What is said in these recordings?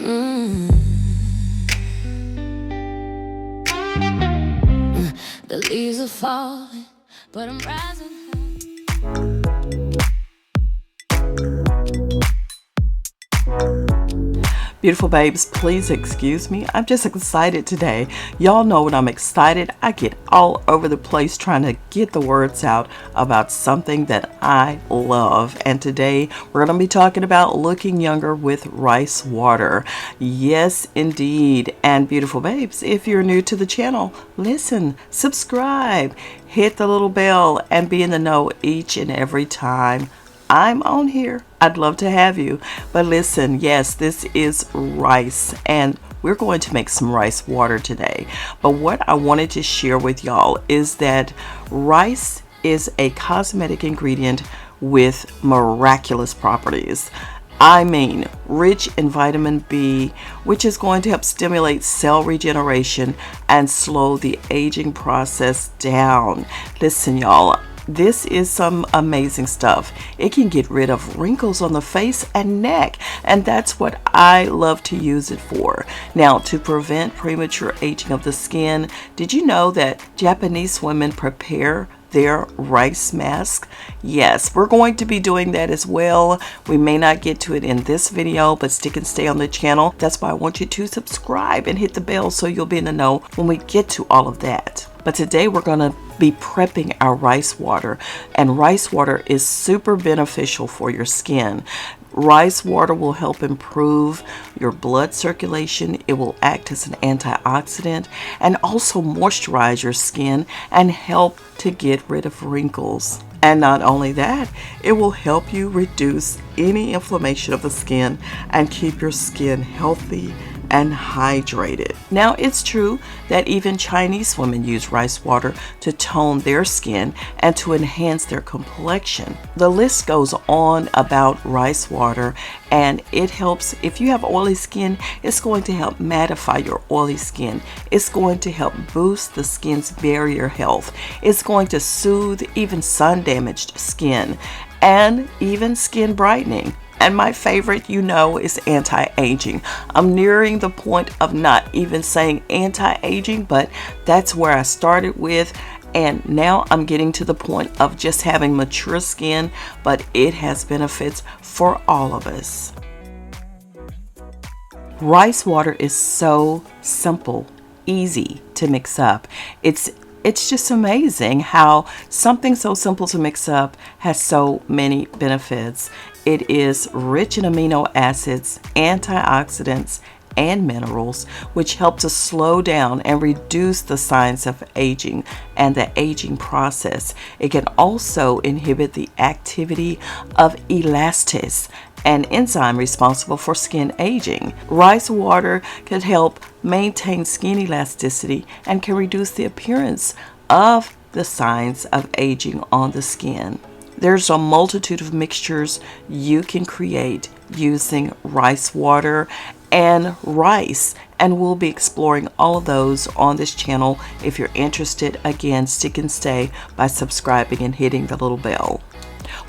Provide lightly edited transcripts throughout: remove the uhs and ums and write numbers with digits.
The leaves are falling, but I'm rising. Beautiful babes, please excuse me. I'm just excited today. Y'all know when I'm excited, I get all over the place trying to get the words out about something that I love. And today we're going to be talking about looking younger with rice water. Yes, indeed. And beautiful babes, if you're new to the channel, listen, subscribe, hit the little bell, and be in the know each and every time I'm on here. I'd love to have you. But listen, yes, this is rice, and we're going to make some rice water today. But what I wanted to share with y'all is that rice is a cosmetic ingredient with miraculous properties. I mean, rich in vitamin B, which is going to help stimulate cell regeneration and slow the aging process down. Listen, y'all, this is some amazing stuff. It can get rid of wrinkles on the face and neck, and that's what I love to use it for. Now, to prevent premature aging of the skin, did you know that Japanese women prepare their rice mask? Yes, we're going to be doing that as well. We may not get to it in this video, but stick and stay on the channel. That's why I want you to subscribe and hit the bell so you'll be in the know when we get to all of that. But today we're going to be prepping our rice water, and rice water is super beneficial for your skin. Rice water will help improve your blood circulation. It will act as an antioxidant and also moisturize your skin and help to get rid of wrinkles. And not only that, it will help you reduce any inflammation of the skin and keep your skin healthy and hydrated. Now, it's true that even Chinese women use rice water to tone their skin and to enhance their complexion. The list goes on about rice water, and it helps if you have oily skin. It's going to help mattify your oily skin. It's going to help boost the skin's barrier health. It's going to soothe even sun-damaged skin and even skin brightening. And my favorite, you know, is anti-aging. I'm nearing the point of not even saying anti-aging, but that's where I started with. And now I'm getting to the point of just having mature skin, but it has benefits for all of us. Rice water is so simple, easy to mix up. It's just amazing how something so simple to mix up has so many benefits. It is rich in amino acids, antioxidants, and minerals, which help to slow down and reduce the signs of aging and the aging process. It can also inhibit the activity of elastase, an enzyme responsible for skin aging. Rice water can help maintain skin elasticity and can reduce the appearance of the signs of aging on the skin. There's a multitude of mixtures you can create using rice water and rice, and we'll be exploring all of those on this channel. If you're interested, again, stick and stay by subscribing and hitting the little bell.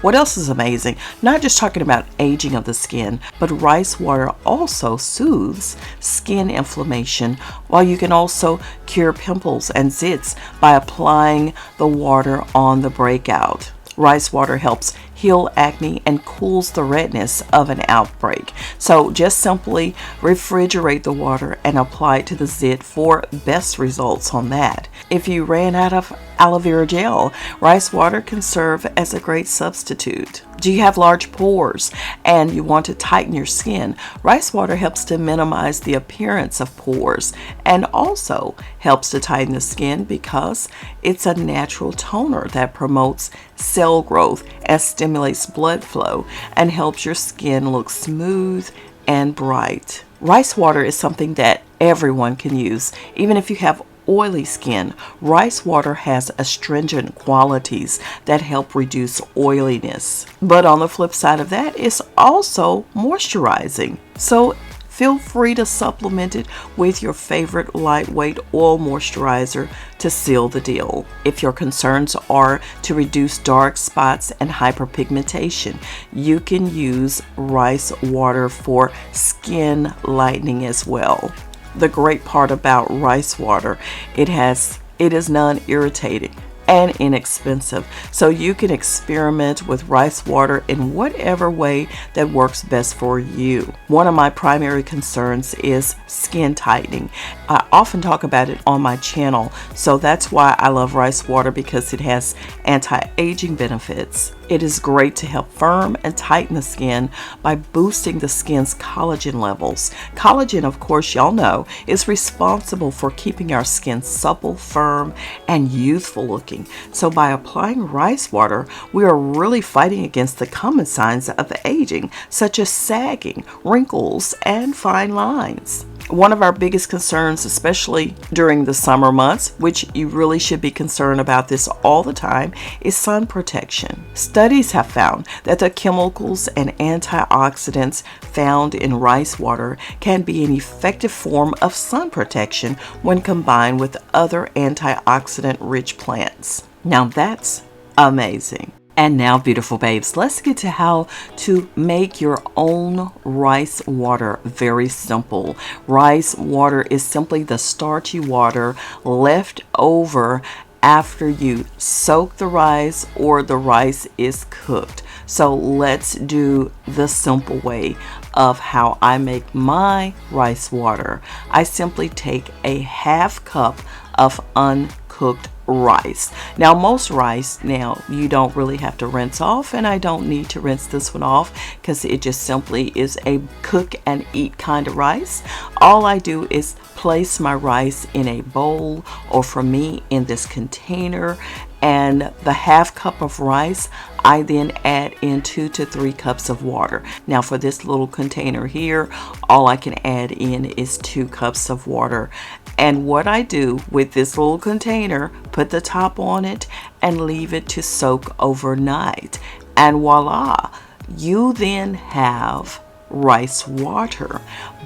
What else is amazing? Not just talking about aging of the skin, but rice water also soothes skin inflammation, while you can also cure pimples and zits by applying the water on the breakout. Rice water helps heal acne and cools the redness of an outbreak. So just simply refrigerate the water and apply it to the zit for best results on that. If you ran out of aloe vera gel, rice water can serve as a great substitute. Do you have large pores and you want to tighten your skin? Rice water helps to minimize the appearance of pores and also helps to tighten the skin because it's a natural toner that promotes cell growth and stimulates blood flow and helps your skin look smooth and bright. Rice water is something that everyone can use, even if you have oily skin. Rice water has astringent qualities that help reduce oiliness. But on the flip side of that, it's also moisturizing. So Feel free to supplement it with your favorite lightweight oil moisturizer to seal the deal. If your concerns are to reduce dark spots and hyperpigmentation, you can use rice water for skin lightening as well. The great part about rice water, it is non-irritating and inexpensive, so you can experiment with rice water in whatever way that works best for you. One of my primary concerns is skin tightening. I often talk about it on my channel, so that's why I love rice water, because it has anti-aging benefits. It is great to help firm and tighten the skin by boosting the skin's collagen levels. Collagen, of course, y'all know, is responsible for keeping our skin supple, firm, and youthful looking. So by applying rice water, we are really fighting against the common signs of aging, such as sagging, wrinkles, and fine lines. One of our biggest concerns, especially during the summer months, which you really should be concerned about this all the time, is sun protection. Studies have found that the chemicals and antioxidants found in rice water can be an effective form of sun protection when combined with other antioxidant-rich plants. Now that's amazing. And now, beautiful babes, let's get to how to make your own rice water. Very simple. Rice water is simply the starchy water left over after you soak the rice or the rice is cooked. So let's do the simple way of how I make my rice water. I simply take a half cup of uncooked rice. Now most rice, now you don't really have to rinse off, and I don't need to rinse this one off because it just simply is a cook and eat kind of rice. All I do is place my rice in a bowl, or for me in this container, and the half cup of rice I then add in 2 to 3 cups of water. Now for this little container here, all I can add in is 2 cups of water. And what I do with this little container, put the top on it and leave it to soak overnight. And voila, you then have rice water.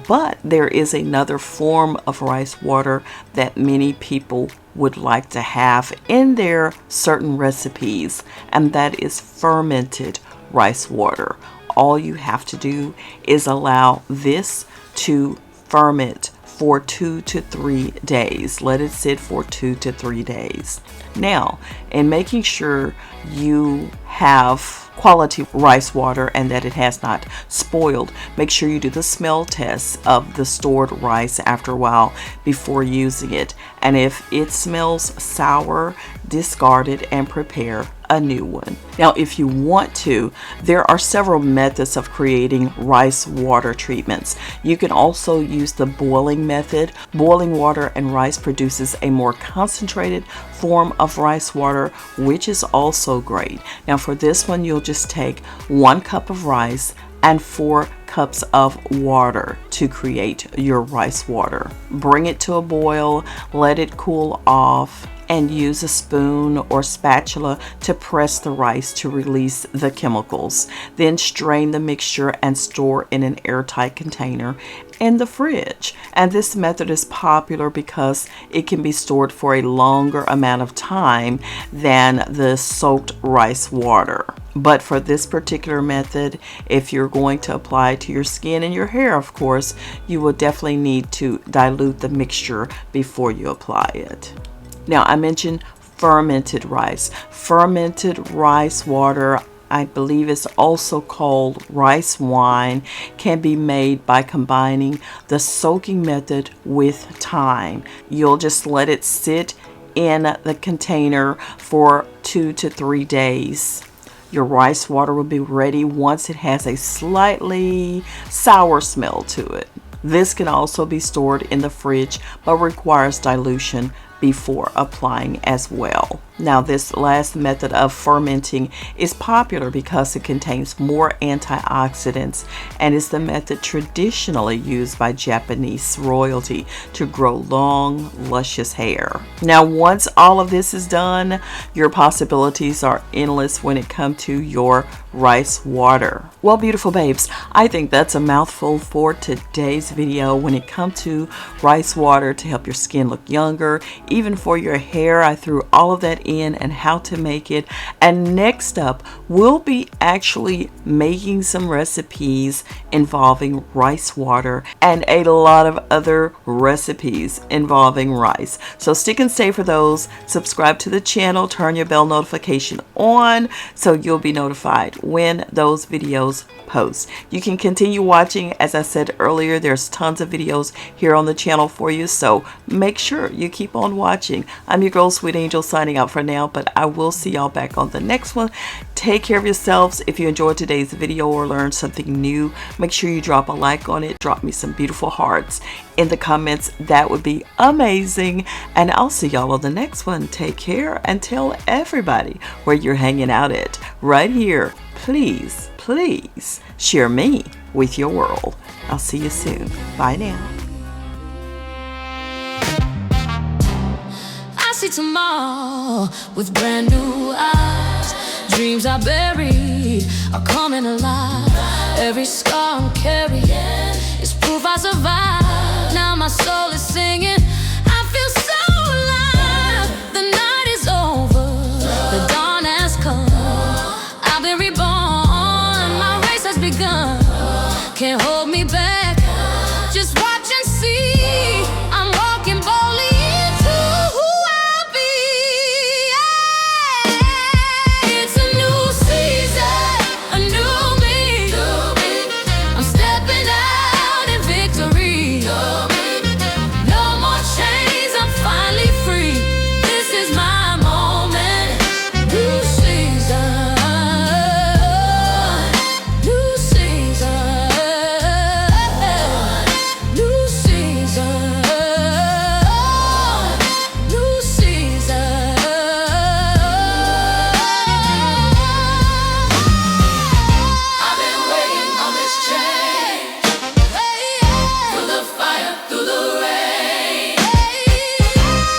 But there is another form of rice water that many people would like to have in their certain recipes, and that is fermented rice water. All you have to do is allow this to ferment for 2 to 3 days. Let it sit for 2 to 3 days. Now, in making sure you have quality rice water and that it has not spoiled, make sure you do the smell test of the stored rice after a while before using it. And if it smells sour, discard it and prepare a new one. Now, if you want to, there are several methods of creating rice water treatments. You can also use the boiling method. Boiling water and rice produces a more concentrated form of rice water, which is also great. Now for this one, you'll just take 1 cup of rice and 4 cups of water to create your rice water. Bring it to a boil, let it cool off, and use a spoon or spatula to press the rice to release the chemicals. Then strain the mixture and store in an airtight container in the fridge. And this method is popular because it can be stored for a longer amount of time than the soaked rice water. But for this particular method, if you're going to apply it to your skin and your hair, of course, you will definitely need to dilute the mixture before you apply it. Now, I mentioned fermented rice. Fermented rice water, I believe it's also called rice wine, can be made by combining the soaking method with time. You'll just let it sit in the container for 2 to 3 days. Your rice water will be ready once it has a slightly sour smell to it. This can also be stored in the fridge but requires dilution before applying as well. Now, this last method of fermenting is popular because it contains more antioxidants and is the method traditionally used by Japanese royalty to grow long, luscious hair. Now, once all of this is done, your possibilities are endless when it comes to your rice water. Well, beautiful babes, I think that's a mouthful for today's video when it comes to rice water to help your skin look younger. Even for your hair, I threw all of that in and how to make it. And next up, we'll be actually making some recipes involving rice water and a lot of other recipes involving rice. So stick and stay for those. Subscribe to the channel, turn your bell notification on so you'll be notified when those videos post. You can continue watching. As I said earlier, there's tons of videos here on the channel for you, so make sure you keep on watching. I'm your girl Sweet Angel signing out for now, but I will see y'all back on the next one. Take care of yourselves. If you enjoyed today's video or learned something new, make sure you drop a like on it. Drop me some beautiful hearts in the comments. That would be amazing. And I'll see y'all on the next one. Take care and tell everybody where you're hanging out at right here. Please, please share me with your world. I'll see you soon. Bye now. I see tomorrow with brand new eyes. Dreams I buried are coming alive. Every scar I'm carrying is proof I survived. Now my soul is singing. I feel so alive. The night is over. The dawn has come. I've been reborn. My race has begun. Can't hold me back. Just watch and see. I'm walking boldly into who I'll be. Yeah. It's a new season, a new me. I'm stepping out in victory. No more chains, I'm finally free. This is my moment. New season, new season, new season, new season. I've been waiting on this change. Through the fire, through the rain.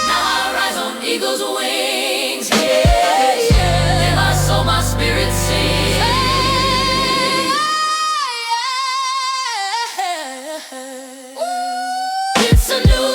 Now I rise on eagle's wings. In my soul, my spirit sings. It's a new